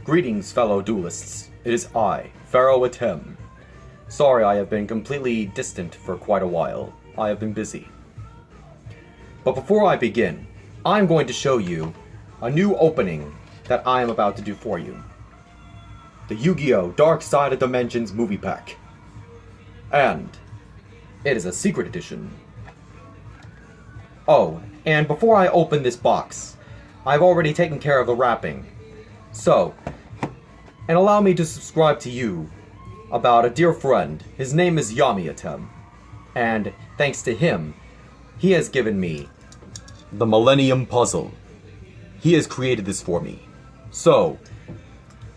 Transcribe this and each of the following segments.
Greetings, fellow duelists. It is I, Pharaoh Atem. Sorry I have been completely distant for quite a while. I have been busy. But before I begin, I'm going to show you a new opening that I am about to do for you. The Yugioh Dark Side of Dimensions movie pack. And it is a secret edition. Oh, and before I open this box, I've already taken care of the wrapping. So, and allow me to subscribe to you about a dear friend. His name is Yugioh, and thanks to him, he has given me the Millennium Puzzle. He has created this for me. So,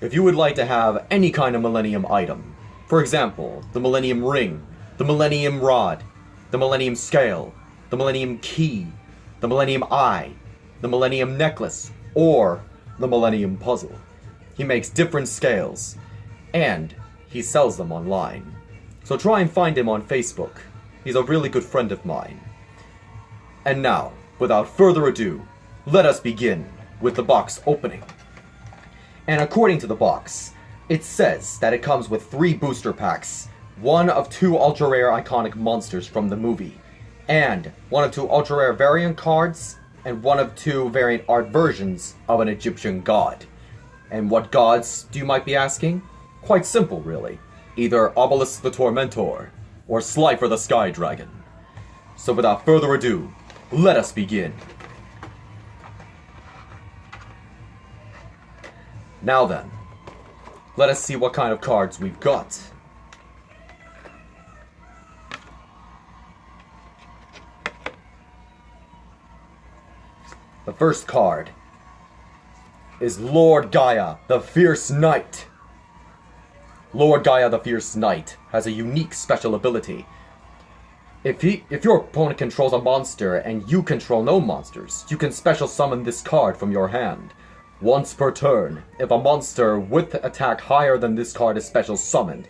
if you would like to have any kind of Millennium item, for example, the Millennium Ring, the Millennium Rod, the Millennium Scale, the Millennium Key, the Millennium Eye, the Millennium Necklace, or the Millennium Puzzle, he makes different scales, and he sells them online. So try and find him on Facebook. He's a really good friend of mine. And now, without further ado, let us begin with the box opening. And according to the box, it says that it comes with 3 booster packs, 1 of 2 ultra rare iconic monsters from the movie, and 1 of 2 ultra rare variant cards, and 1 of 2 variant art versions of an Egyptian god. And what gods, do you might be asking? Quite simple, really. Either Obelisk the Tormentor, or Slifer the Sky Dragon. So without further ado, let us begin. Now then, let us see what kind of cards we've got. The first card is Lord Gaia, the Fierce Knight. Lord Gaia, the Fierce Knight, has a unique special ability. If your opponent controls a monster and you control no monsters, you can special summon this card from your hand. Once per turn, if a monster with attack higher than this card is special summoned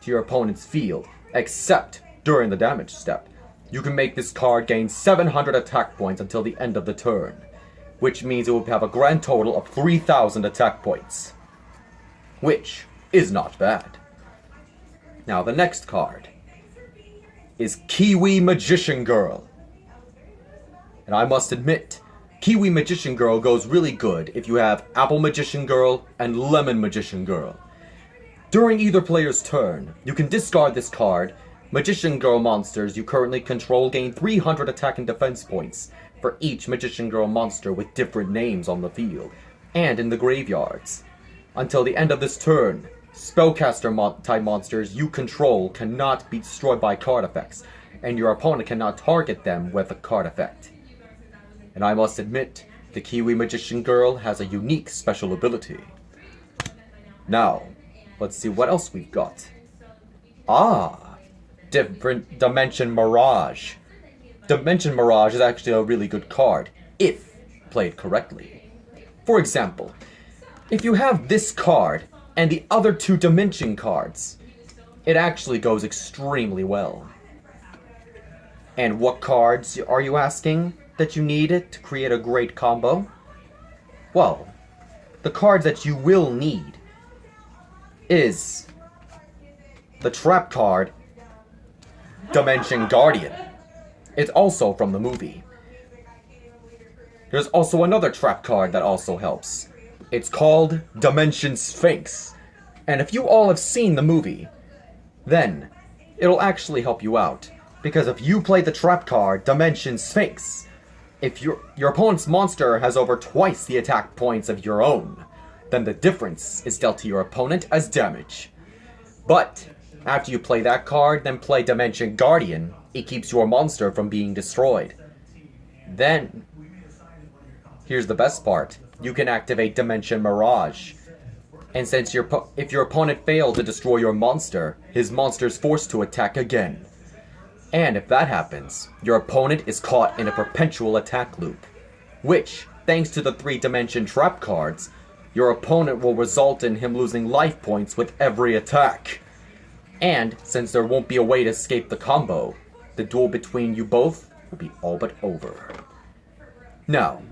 to your opponent's field, except during the damage step, you can make this card gain 700 attack points until the end of the turn, which means it will have a grand total of 3,000 attack points, which is not bad. Now the next card is Kiwi Magician Girl. And I must admit, Kiwi Magician Girl goes really good if you have Apple Magician Girl and Lemon Magician Girl. During either player's turn, you can discard this card. Magician Girl monsters you currently control gain 300 attack and defense points for each Magician Girl monster with different names on the field, and in the graveyards. Until the end of this turn, Spellcaster type monsters you control cannot be destroyed by card effects, and your opponent cannot target them with a card effect. And I must admit, the Kiwi Magician Girl has a unique special ability. Now, let's see what else we've got. Different Dimension Mirage. Dimension Mirage is actually a really good card, if played correctly. For example, if you have this card and the other 2 Dimension cards, it actually goes extremely well. And what cards are you asking that you needed to create a great combo? Well, the cards that you will need is the trap card, Dimension Guardian. It's also from the movie. There's also another trap card that also helps. It's called Dimension Sphinx. And if you all have seen the movie, then it'll actually help you out. Because if you play the trap card, Dimension Sphinx, if your opponent's monster has over twice the attack points of your own, then the difference is dealt to your opponent as damage. But after you play that card, then play Dimension Guardian, it keeps your monster from being destroyed. Then, here's the best part. You can activate Dimension Mirage. And since if your opponent failed to destroy your monster, his monster is forced to attack again. And if that happens, your opponent is caught in a perpetual attack loop, which, thanks to the 3-dimension trap cards, your opponent will result in him losing life points with every attack. And since there won't be a way to escape the combo, the duel between you both will be all but over. Now,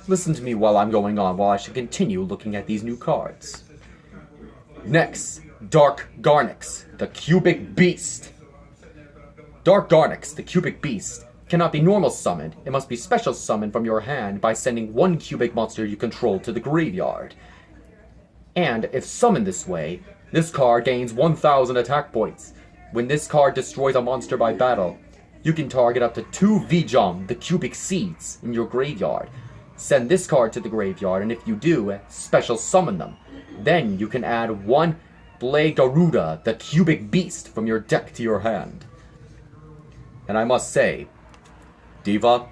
listen to me while I'm going on, while I should continue looking at these new cards. Next, Dark Garnix, the Cubic Beast. Dark Garnix, the Cubic Beast, cannot be normal summoned. It must be special summoned from your hand by sending one cubic monster you control to the graveyard. And if summoned this way, this card gains 1,000 attack points. When this card destroys a monster by battle, you can target up to 2 Yugioh, the Cubic Seeds, in your graveyard. Send this card to the graveyard, and if you do, special summon them. Then you can add 1 Garuda, the Cubic Beast, from your deck to your hand. And I must say, Diva,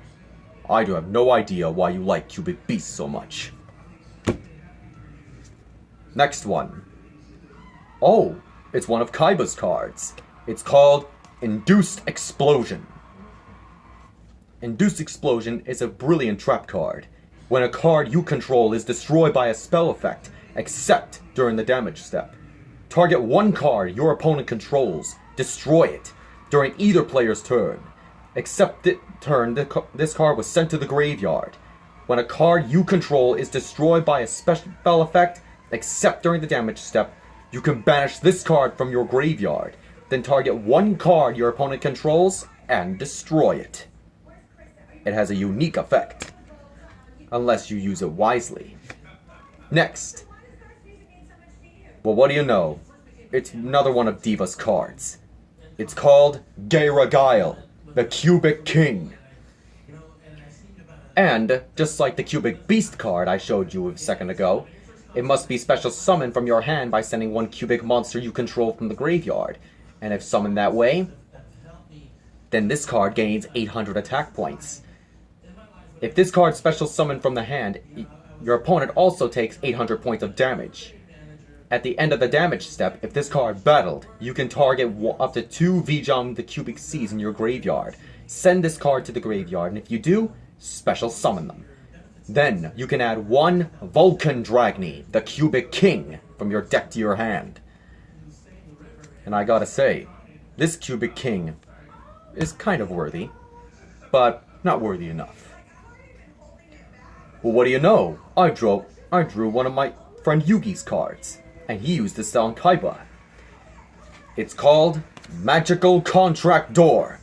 I do have no idea why you like Cubic Beasts so much. Next one. Oh, it's one of Kaiba's cards. It's called Induced Explosion. Induced Explosion is a brilliant trap card. When a card you control is destroyed by a spell effect, except during the damage step. Target one card your opponent controls, destroy it, during either player's turn. Except this card was sent to the graveyard. When a card you control is destroyed by a special spell effect, except during the damage step, you can banish this card from your graveyard. Then target one card your opponent controls and destroy it. It has a unique effect, unless you use it wisely. Next. Well, what do you know? It's another one of Diva's cards. It's called Gairagail, the Cubic King. And, just like the Cubic Beast card I showed you a second ago, it must be special summoned from your hand by sending one cubic monster you control from the graveyard. And if summoned that way, then this card gains 800 attack points. If this card special summoned from the hand, your opponent also takes 800 points of damage. At the end of the damage step, if this card battled, you can target up to 2 Yugioh the Cubic Seeds in your graveyard. Send this card to the graveyard, and if you do, special summon them. Then, you can add 1 Vulcan Dragny, the Cubic King, from your deck to your hand. And I gotta say, this Cubic King is kind of worthy, but not worthy enough. Well, what do you know? I drew one of my friend Yugi's cards, and he used this on Kaiba. It's called Magical Contract Door.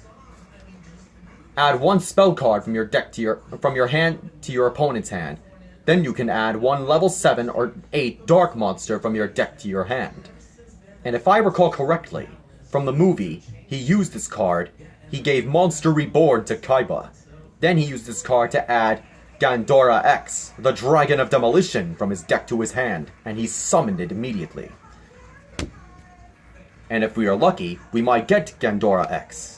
Add 1 spell card from your deck from your hand to your opponent's hand. Then you can add 1 level 7 or 8 dark monster from your deck to your hand. And if I recall correctly, from the movie, he used this card. He gave Monster Reborn to Kaiba. Then he used this card to add Gandora X, the Dragon of Demolition, from his deck to his hand, and he summoned it immediately. And if we are lucky, we might get Gandora X.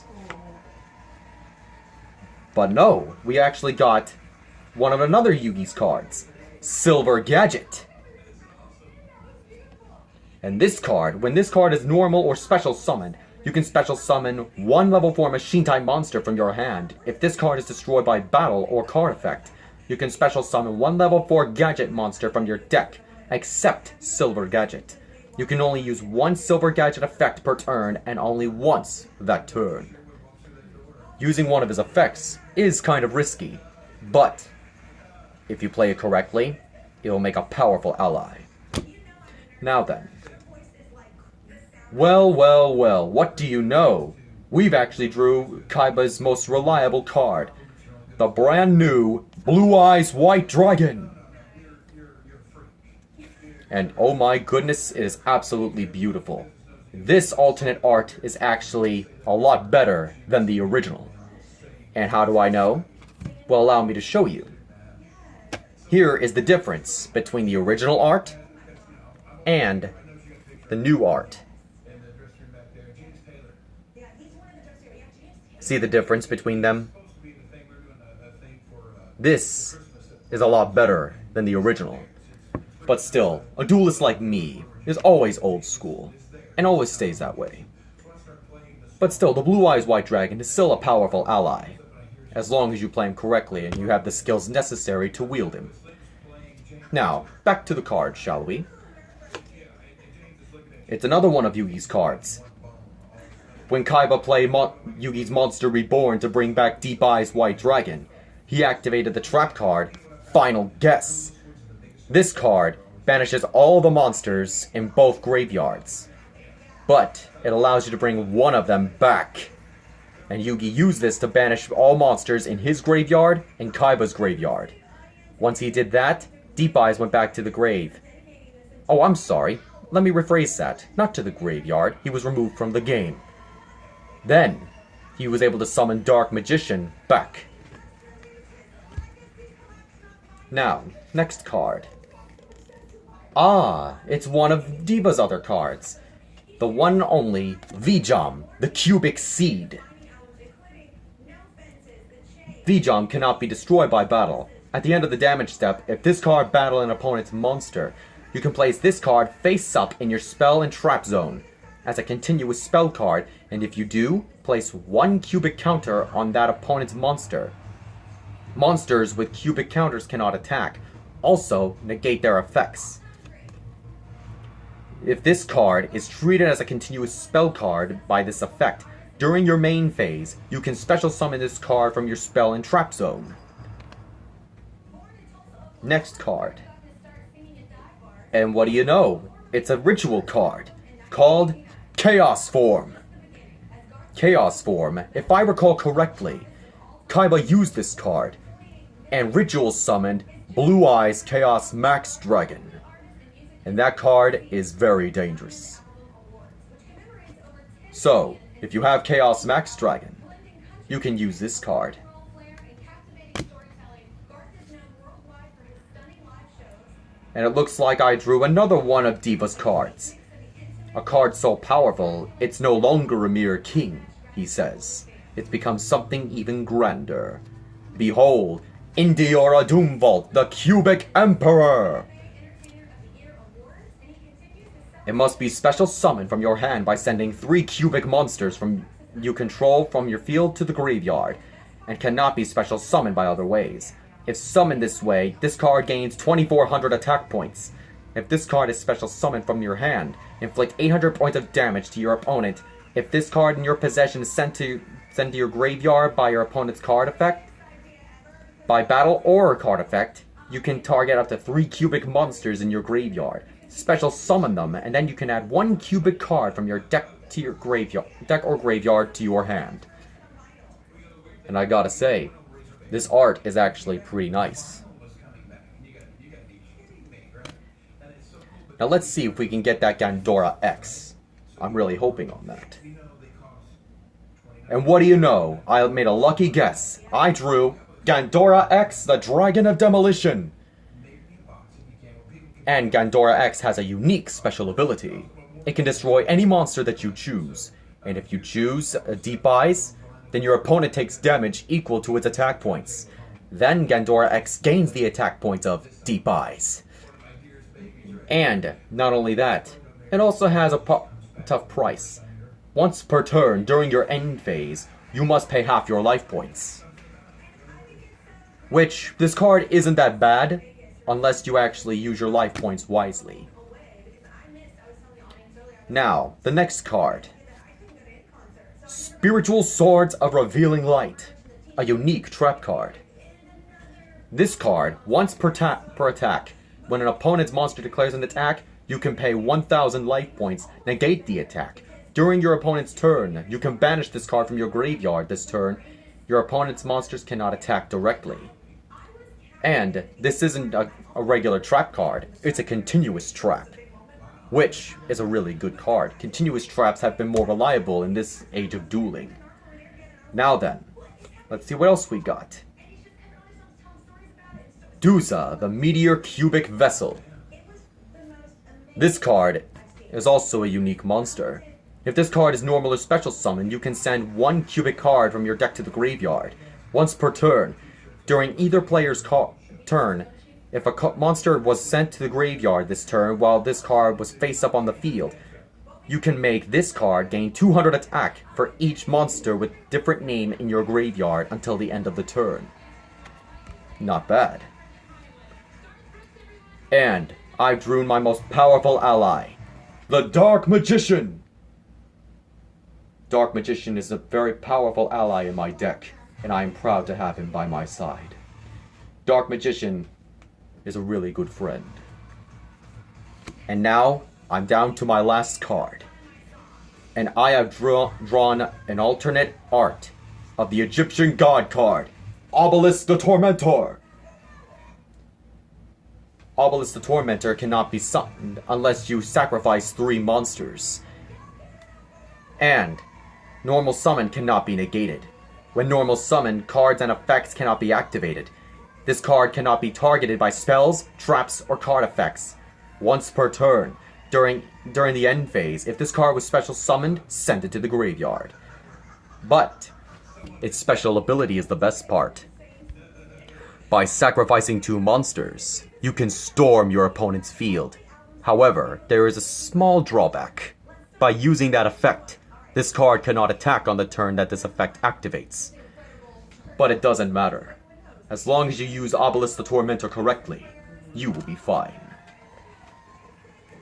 But no, we actually got one of another Yugi's cards, Silver Gadget. And this card, when this card is normal or special summoned, you can special summon 1 level 4 machine type monster from your hand. If this card is destroyed by battle or card effect, you can special summon 1 level 4 gadget monster from your deck, except Silver Gadget. You can only use 1 Silver Gadget effect per turn, and only once that turn. Using one of his effects is kind of risky, but if you play it correctly, it will make a powerful ally. Now then. Well, what do you know? We've actually drew Kaiba's most reliable card, the brand new Blue Eyes White Dragon. And oh my goodness, it is absolutely beautiful. This alternate art is actually a lot better than the original. And how do I know? Well, allow me to show you. Here is the difference between the original art and the new art. See the difference between them? This is a lot better than the original. But still, a duelist like me is always old school, and always stays that way. But still, the Blue Eyes White Dragon is still a powerful ally, as long as you play him correctly and you have the skills necessary to wield him. Now, back to the card, shall we? It's another one of Yugi's cards. When Kaiba played Yugi's Monster Reborn to bring back Deep Eyes White Dragon, he activated the trap card final guess. This card banishes all the monsters in both graveyards, but it allows you to bring one of them back. And Yugi used this to banish all monsters in his graveyard and Kaiba's graveyard. Once he did that, Deep Eyes went back to the grave. Oh, I'm sorry. Let me rephrase that. Not to the graveyard. He was removed from the game. Then, he was able to summon Dark Magician back. Now, next card. Ah, it's one of Diva's other cards. The one and only Vijam, the Cubic Seed. Vijam cannot be destroyed by battle. At the end of the damage step, if this card battles an opponent's monster, you can place this card face up in your spell and trap zone as a continuous spell card, and if you do, place one cubic counter on that opponent's monster. Monsters with cubic counters cannot attack. Also, negate their effects. If this card is treated as a continuous spell card by this effect, during your main phase, you can special summon this card from your spell and trap zone. Next card. And what do you know? It's a ritual card called Chaos Form. Chaos Form, if I recall correctly, Kaiba used this card and ritual summoned Blue Eyes Chaos Max Dragon. And that card is very dangerous. So, if you have Chaos Max Dragon, you can use this card. And it looks like I drew another one of Diva's cards. A card so powerful, it's no longer a mere king, he says. It's become something even grander. Behold, Indiora Doomvault, the Cubic Emperor! It must be special summoned from your hand by sending 3 cubic monsters from you control from your field to the graveyard, and cannot be special summoned by other ways. If summoned this way, this card gains 2400 attack points. If this card is special summoned from your hand, inflict 800 points of damage to your opponent. If this card in your possession is sent to your graveyard by your opponent's card effect, by battle or card effect, you can target up to 3 cubic monsters in your graveyard. Special summon them, and then you can add 1 cubic card from your deck to your deck or graveyard to your hand. And I gotta say, this art is actually pretty nice. Now let's see if we can get that Gandora X. I'm really hoping on that. And what do you know? I made a lucky guess. I drew Gandora X, the Dragon of Demolition. And Gandora X has a unique special ability. It can destroy any monster that you choose. And if you choose Deep Eyes, then your opponent takes damage equal to its attack points. Then Gandora X gains the attack points of Deep Eyes. And not only that, it also has a tough price. Once per turn during your end phase, you must pay half your life points. Which, this card isn't that bad, unless you actually use your life points wisely. Now, the next card. Spiritual Swords of Revealing Light, a unique trap card. This card, once per attack, when an opponent's monster declares an attack, you can pay 1000 life points, negate the attack. During your opponent's turn, you can banish this card from your graveyard this turn. Your opponent's monsters cannot attack directly. And this isn't a regular trap card, it's a continuous trap, which is a really good card. Continuous traps have been more reliable in this age of dueling. Now then, let's see what else we got. Duza, the Meteor Cubic Vessel. This card is also a unique monster. If this card is normal or special summon, you can send 1 cubic card from your deck to the graveyard, once per turn. During either player's turn, if a monster was sent to the graveyard this turn while this card was face up on the field, you can make this card gain 200 attack for each monster with different name in your graveyard until the end of the turn. Not bad. And I've drawn my most powerful ally, the Dark Magician. Dark Magician is a very powerful ally in my deck, and I am proud to have him by my side. Dark Magician is a really good friend. And now, I'm down to my last card. And I have drawn an alternate art of the Egyptian god card, Obelisk the Tormentor. Obelisk the Tormentor cannot be summoned unless you sacrifice 3 monsters. And normal summon cannot be negated. When normal summon, cards and effects cannot be activated. This card cannot be targeted by spells, traps, or card effects. Once per turn, during the end phase, if this card was special summoned, send it to the graveyard. But its special ability is the best part. By sacrificing 2 monsters, you can storm your opponent's field. However, there is a small drawback. By using that effect, this card cannot attack on the turn that this effect activates. But it doesn't matter. As long as you use Obelisk the Tormentor correctly, you will be fine.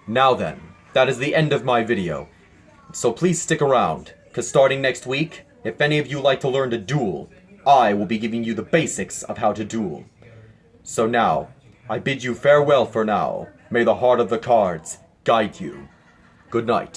Now then, that is the end of my video. So please stick around, because starting next week, if any of you like to learn to duel, I will be giving you the basics of how to duel. So now, I bid you farewell for now. May the heart of the cards guide you. Good night.